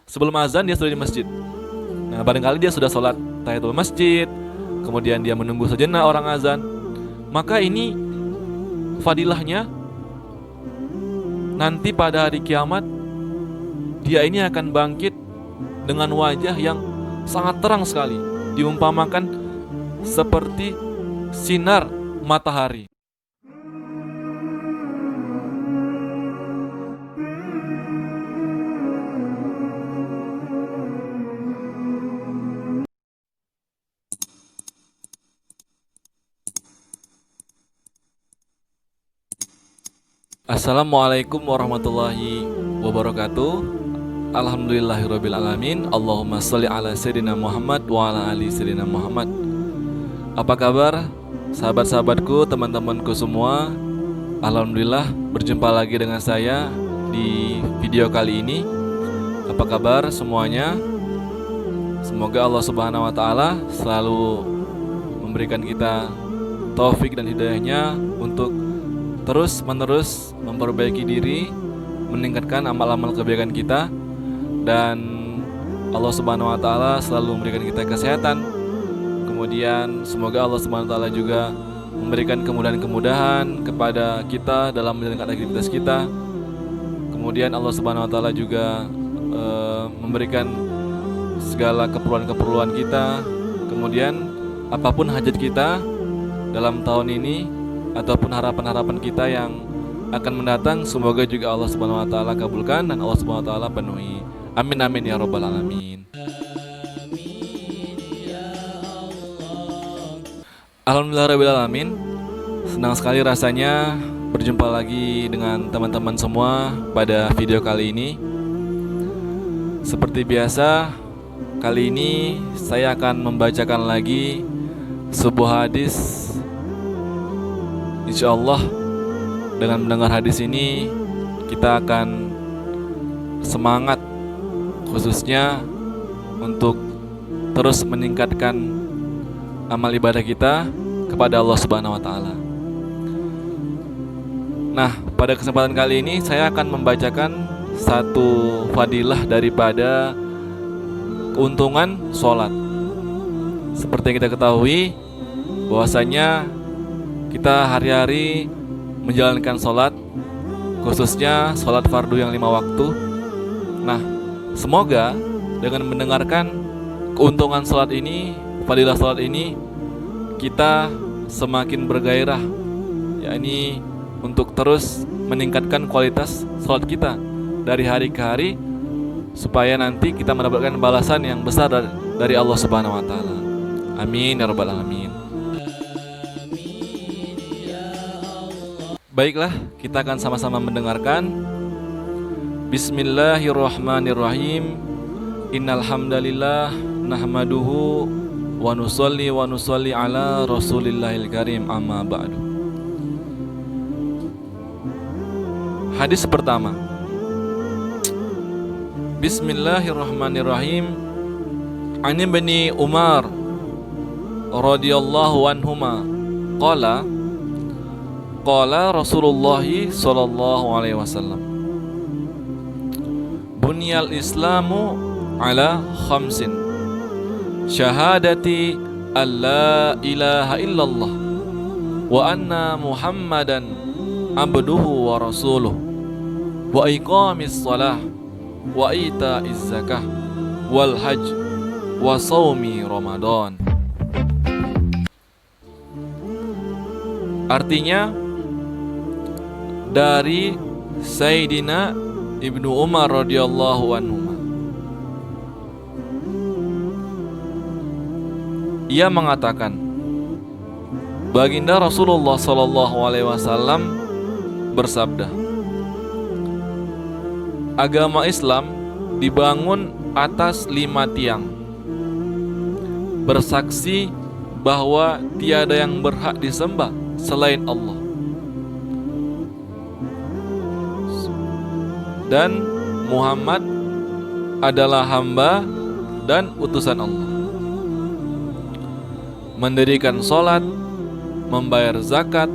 sebelum azan dia sudah di masjid. Nah, barangkali dia sudah sholat tahiyatul masjid, kemudian dia menunggu sejenak orang azan. Maka ini fadilahnya nanti pada hari kiamat, dia ini akan bangkit dengan wajah yang sangat terang sekali, diumpamakan seperti sinar matahari. Assalamualaikum warahmatullahi wabarakatuh. Alhamdulillahirabbil alamin. Allahumma shalli ala sayyidina Muhammad wa ala ali sayyidina Muhammad. Apa kabar sahabat-sahabatku, teman-temanku semua? Alhamdulillah berjumpa lagi dengan saya di video kali ini. Apa kabar semuanya? Semoga Allah Subhanahu wa taala selalu memberikan kita taufik dan hidayahnya untuk terus menerus memperbaiki diri, meningkatkan amal-amal kebaikan kita, dan Allah Subhanahu wa taala selalu memberikan kita kesehatan. Kemudian semoga Allah Subhanahu wa taala juga memberikan kemudahan-kemudahan kepada kita dalam menjalankan aktivitas kita. Kemudian Allah Subhanahu wa taala juga memberikan segala keperluan-keperluan kita. Kemudian apapun hajat kita dalam tahun ini ataupun harapan-harapan kita yang akan mendatang, semoga juga Allah Subhanahu wa taala kabulkan dan Allah Subhanahu wa taala penuhi. Amin amin ya rabbal alamin. Alhamdulillahirabbil alamin. Senang sekali rasanya berjumpa lagi dengan teman-teman semua pada video kali ini. Seperti biasa, kali ini saya akan membacakan lagi sebuah hadis. Insyaallah dengan mendengar hadis ini kita akan semangat, khususnya untuk terus meningkatkan amal ibadah kita kepada Allah Subhanahu wa taala. Nah, pada kesempatan kali ini saya akan membacakan satu fadilah daripada keuntungan sholat. Seperti yang kita ketahui bahwasanya kita hari-hari menjalankan sholat, khususnya sholat fardu yang 5 waktu. Nah, semoga dengan mendengarkan keuntungan sholat ini, fadilah sholat ini, kita semakin bergairah, yakni untuk terus meningkatkan kualitas sholat kita dari hari ke hari, supaya nanti kita mendapatkan balasan yang besar dari Allah Subhanahu wa taala. Amin ya rabbal alamin. Baiklah, kita akan sama-sama mendengarkan. Bismillahirrahmanirrahim. Innal hamdalillah nahmaduhu wa nusalli ala Rasulillahil karim, amma ba'du. Hadis pertama. Bismillahirrahmanirrahim. An Ibni Umar radhiyallahu anhuma qala qala Rasulullah sallallahu alaihi wasallam, bunyal islamu ala khamsin, syahadati alla ilaha illallah wa anna muhammadan abduhu wa rasuluh, wa iqamis salah wa ita'iz zakah wal hajj wa shaumi ramadan. Artinya, dari Sayyidina Ibnu Umar radhiyallahu anhu, ia mengatakan, baginda Rasulullah sallallahu alaihi wasallam bersabda, agama Islam dibangun atas 5 tiang, bersaksi bahwa tiada yang berhak disembah selain Allah, dan Muhammad adalah hamba dan utusan Allah, mendirikan sholat, membayar zakat,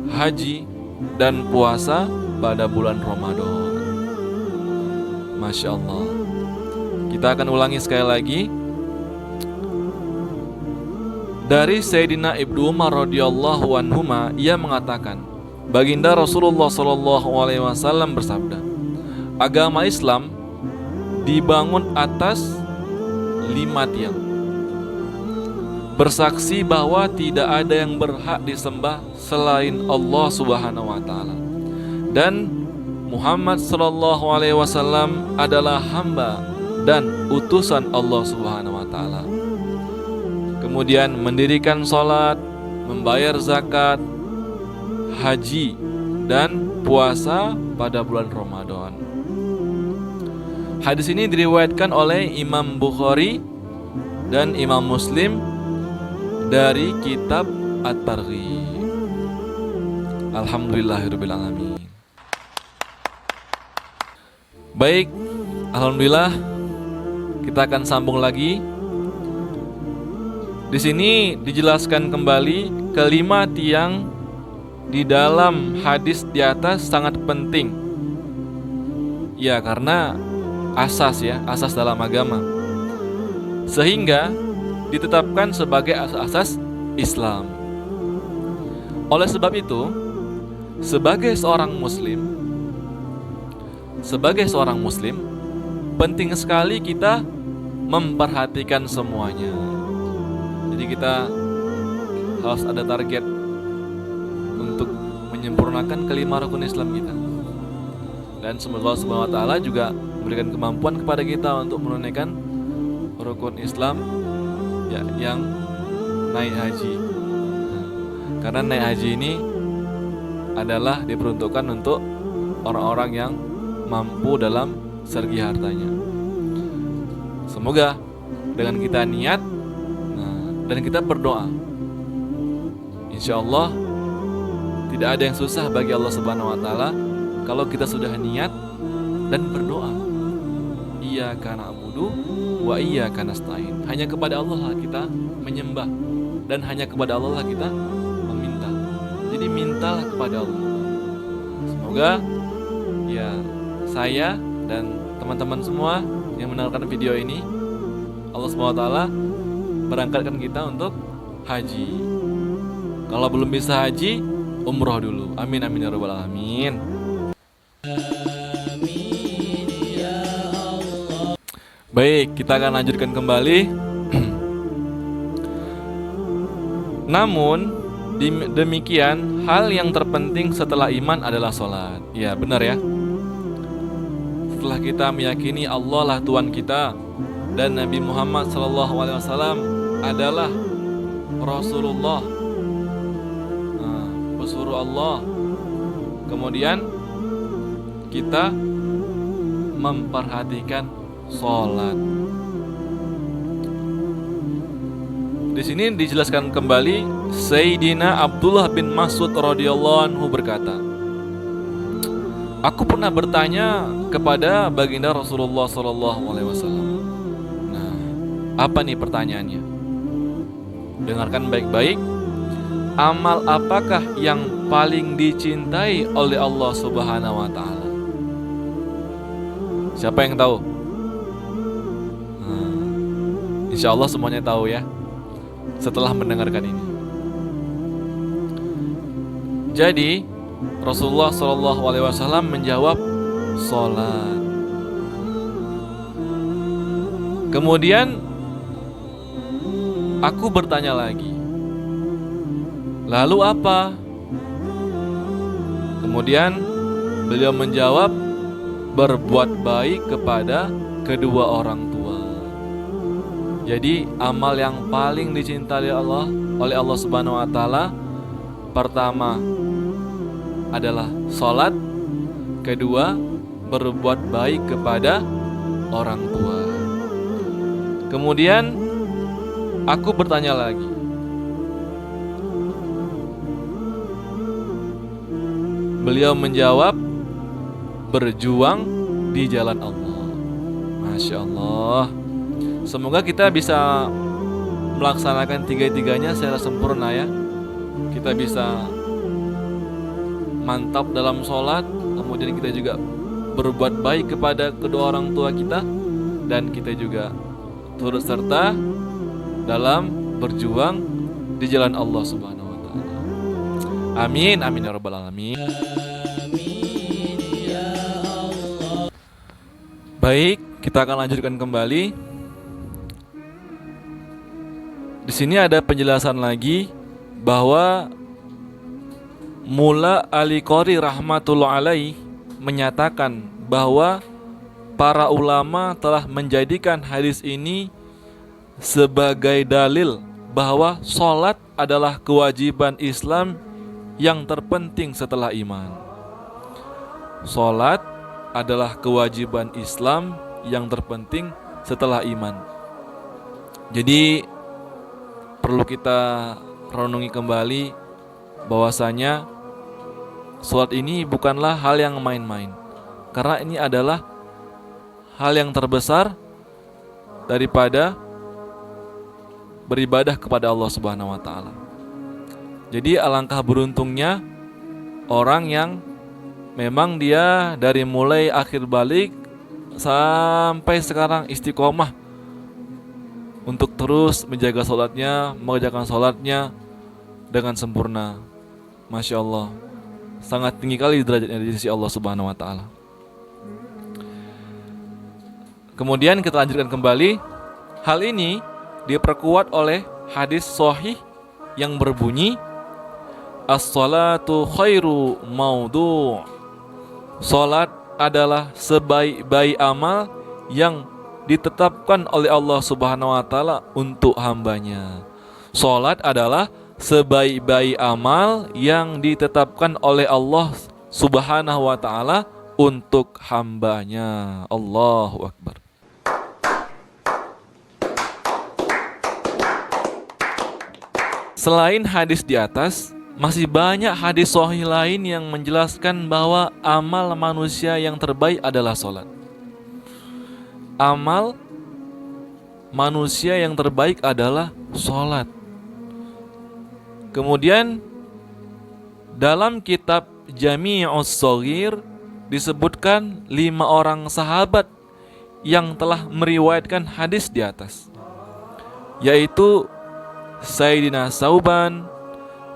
haji, dan puasa pada bulan Ramadan. Masya Allah. Kita akan ulangi sekali lagi. Dari Sayyidina Ibnu Umar radhiyallahu anhuma, ia mengatakan, Baginda Rasulullah sallallahu alaihi wasallam bersabda, agama Islam dibangun atas 5 tiang. Bersaksi bahwa tidak ada yang berhak disembah selain Allah Subhanahu wa taala, dan Muhammad sallallahu alaihi wasallam adalah hamba dan utusan Allah Subhanahu wa taala. Kemudian mendirikan sholat, membayar zakat, haji, dan puasa pada bulan Ramadan. Hadis ini diriwayatkan oleh Imam Bukhari dan Imam Muslim dari kitab At-Targhib. Alhamdulillahirabbil alamin. Baik, alhamdulillah, kita akan sambung lagi. Di sini dijelaskan kembali kelima tiang di dalam hadis di atas sangat penting. Ya, karena asas dalam agama. Sehingga ditetapkan sebagai asas Islam. Oleh sebab itu, sebagai seorang muslim, penting sekali kita memperhatikan semuanya. Jadi kita harus ada target untuk menyempurnakan kelima rukun Islam kita. Dan semoga Allah Subhanahu wa taala juga memberikan kemampuan kepada kita untuk menunaikan rukun Islam ya, yang naik haji. Karena naik haji ini adalah diperuntukkan untuk orang-orang yang mampu dalam segi hartanya. Semoga dengan kita niat dan kita berdoa, insya Allah tidak ada yang susah bagi Allah Subhanahu wa taala kalau kita sudah niat dan berdoa. Iyyaka na'budu wa iyyaka nasta'in. Hanya kepada Allah lah kita menyembah dan hanya kepada Allah lah kita meminta. Jadi mintalah kepada Allah. Semoga ya saya dan teman-teman semua yang mendengarkan video ini, Allah Subhanahu wa taala berangkatkan kita untuk haji. Kalau belum bisa haji, umroh dulu. Amin amin ya rabbal alamin. Amin ya Allah. Baik, kita akan lanjutkan kembali. Namun demikian, hal yang terpenting setelah iman adalah sholat. Ya benar ya. Setelah kita meyakini Allah lah Tuhan kita dan Nabi Muhammad SAW adalah Rasulullah, pesuruh Allah, kemudian kita memperhatikan sholat. Di sini dijelaskan kembali, Sayyidina Abdullah bin Mas'ud radhiyallahu anhu berkata, aku pernah bertanya kepada baginda Rasulullah SAW. Nah, apa nih pertanyaannya? Dengarkan baik-baik. Amal apakah yang paling dicintai oleh Allah Subhanahu wa taala? Siapa yang tahu? Insya Allah semuanya tahu ya, setelah mendengarkan ini. Jadi Rasulullah SAW menjawab sholat. Kemudian aku bertanya lagi, lalu apa? Kemudian beliau menjawab, berbuat baik kepada kedua orang tua. Jadi amal yang paling dicintai oleh Allah Subhanahu wa taala, pertama adalah sholat, kedua berbuat baik kepada orang tua. Kemudian aku bertanya lagi, beliau menjawab, berjuang di jalan Allah. Masya Allah. Semoga kita bisa melaksanakan tiga-tiganya secara sempurna ya. Kita bisa mantap dalam sholat, kemudian kita juga berbuat baik kepada kedua orang tua kita, dan kita juga turut serta dalam berjuang di jalan Allah Subhanahu wa taala. Amin amin ya rabbal alamin. Baik, kita akan lanjutkan kembali. Di sini ada penjelasan lagi bahwa Mula Al-Qari rahmatullah alaih menyatakan bahwa para ulama telah menjadikan hadis ini sebagai dalil bahwa sholat adalah kewajiban Islam yang terpenting setelah iman. Sholat adalah kewajiban Islam yang terpenting setelah iman. Jadi perlu kita renungi kembali bahwasanya sholat ini bukanlah hal yang main-main, karena ini adalah hal yang terbesar daripada beribadah kepada Allah Subhanahu wa taala. Jadi alangkah beruntungnya orang yang memang dia dari mulai akhir balik sampai sekarang istiqomah untuk terus menjaga sholatnya, mengerjakan sholatnya dengan sempurna. Masya Allah, sangat tinggi kali derajatnya di sisi Allah Subhanahu wa taala. Kemudian kita lanjutkan kembali. Hal ini diperkuat oleh hadis sahih yang berbunyi, as-salatu khairu maudhu'. Salat adalah sebaik-baik amal yang ditetapkan oleh Allah Subhanahu wa taala untuk hambanya. Salat adalah sebaik-baik amal yang ditetapkan oleh Allah Subhanahu wa taala untuk hambanya. Allahu Akbar. Selain hadis di atas, masih banyak hadis sahih lain yang menjelaskan bahwa amal manusia yang terbaik adalah sholat. Amal manusia yang terbaik adalah sholat. Kemudian dalam kitab Jami'us Shaghir disebutkan 5 orang sahabat yang telah meriwayatkan hadis di atas, yaitu Sayyidina Sauban,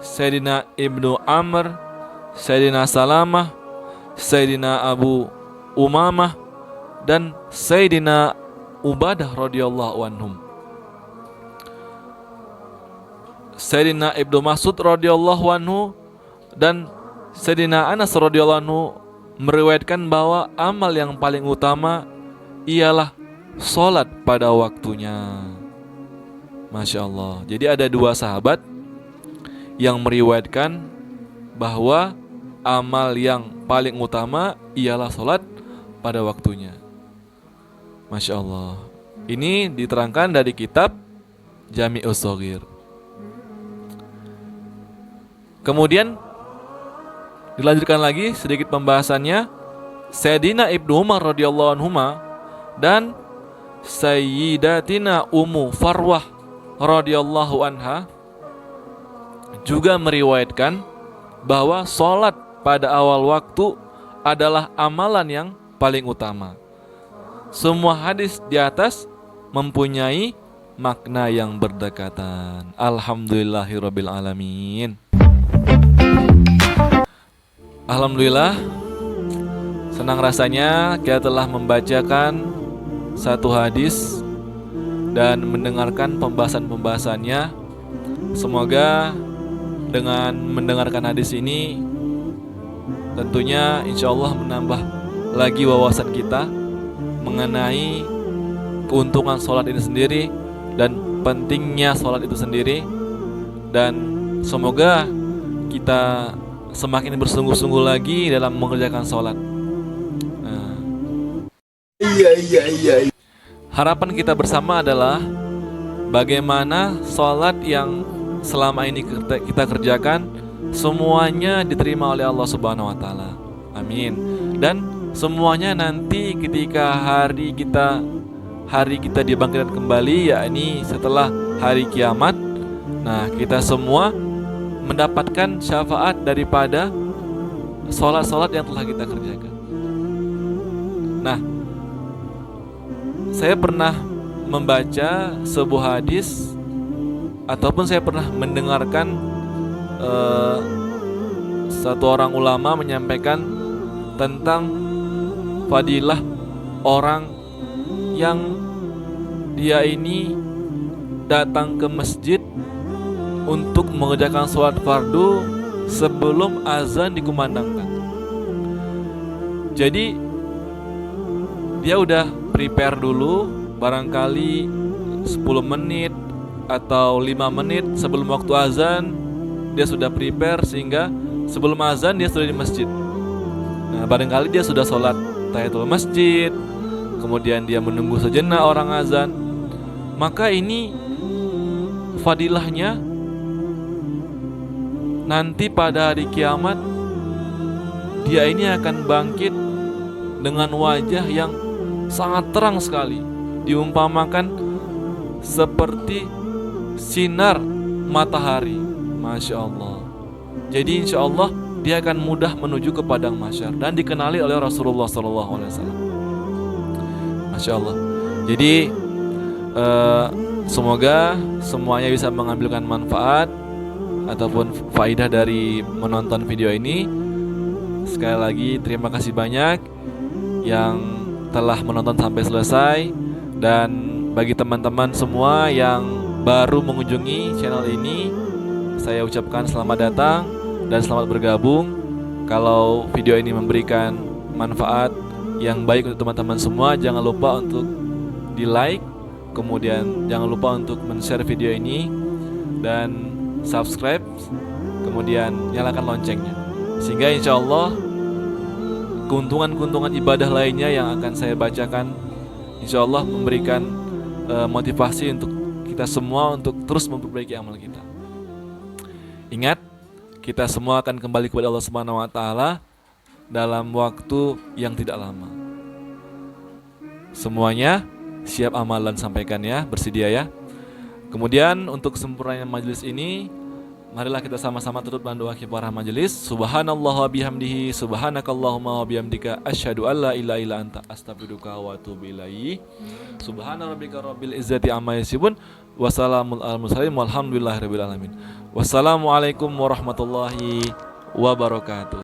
Sayyidina Ibnu Amr, Sayyidina Salamah, Sayyidina Abu Umamah, dan Sayyidina Ubadah radhiyallahu anhum. Sayyidina Ibnu Mas'ud radhiyallahu anhu dan Sayyidina Anas radhiyallahu anhu meriwayatkan bahwa amal yang paling utama ialah sholat pada waktunya. Masya Allah. Jadi ada 2 sahabat yang meriwayatkan bahwa amal yang paling utama ialah sholat pada waktunya. Masya Allah. Ini diterangkan dari kitab Jami'us Shaghir. Kemudian dilanjutkan lagi sedikit pembahasannya. Sayyidina Ibnu Umar radhiyallahu anhuma dan Sayyidatina Ummu Farwah radhiyallahu anha juga meriwayatkan bahwa sholat pada awal waktu adalah amalan yang paling utama. Semua hadis di atas mempunyai makna yang berdekatan. Alhamdulillahirabbil alamin. Alhamdulillah, senang rasanya kita telah membacakan satu hadis dan mendengarkan pembahasan-pembahasannya. Semoga dengan mendengarkan hadis ini tentunya insya Allah menambah lagi wawasan kita mengenai keuntungan sholat ini sendiri dan pentingnya sholat itu sendiri. Dan semoga kita semakin bersungguh-sungguh lagi dalam mengerjakan sholat. Harapan kita bersama adalah bagaimana sholat yang selama ini kita kerjakan semuanya diterima oleh Allah Subhanahu wa taala. Amin. Dan semuanya nanti ketika hari kita dibangkitkan kembali, yakni setelah hari kiamat, nah kita semua mendapatkan syafaat daripada sholat-sholat yang telah kita kerjakan. Nah, saya pernah membaca sebuah hadis ataupun saya pernah mendengarkan satu orang ulama menyampaikan tentang fadilah orang yang dia ini datang ke masjid untuk mengerjakan sholat fardu sebelum azan dikumandangkan. Jadi dia udah prepare dulu, barangkali 10 menit atau 5 menit sebelum waktu azan dia sudah prepare, sehingga sebelum azan dia sudah di masjid. Nah, barangkali dia sudah sholat tahiyatul masjid, kemudian dia menunggu sejenak orang azan. Maka ini fadilahnya nanti pada hari kiamat, dia ini akan bangkit dengan wajah yang sangat terang sekali, diumpamakan seperti sinar matahari. Masya Allah. Jadi insya Allah dia akan mudah menuju ke padang mahsyar dan dikenali oleh Rasulullah SAW. Masya Allah. Jadi semoga semuanya bisa mengambilkan manfaat ataupun faidah dari menonton video ini. Sekali lagi terima kasih banyak yang telah menonton sampai selesai, dan bagi teman-teman semua yang baru mengunjungi channel ini, saya ucapkan selamat datang dan selamat bergabung. Kalau video ini memberikan manfaat yang baik untuk teman-teman semua, jangan lupa untuk di like, kemudian jangan lupa untuk men-share video ini dan subscribe, kemudian nyalakan loncengnya, sehingga insya Allah keuntungan-keuntungan ibadah lainnya yang akan saya bacakan insya Allah memberikan motivasi untuk kita semua untuk terus memperbaiki amal kita. Ingat, kita semua akan kembali kepada Allah Subhanahu wa taala dalam waktu yang tidak lama. Semuanya siap amalan sampaikan ya, bersedia ya. Kemudian untuk sempurnanya majelis ini, marilah kita sama-sama tutup dengan doa kifarah majelis. Subhanallah wa bihamdihi, subhanakallahumma wa bihamdika, asyhadu alla ilaha illa anta, astaghfiruka wa atubu ilaik. Subhana rabbika rabbil izzati amma yasifun, wassalamun alal mursalin, walhamdulillahirabbil alamin. Wassalamualaikum warahmatullahi wabarakatuh.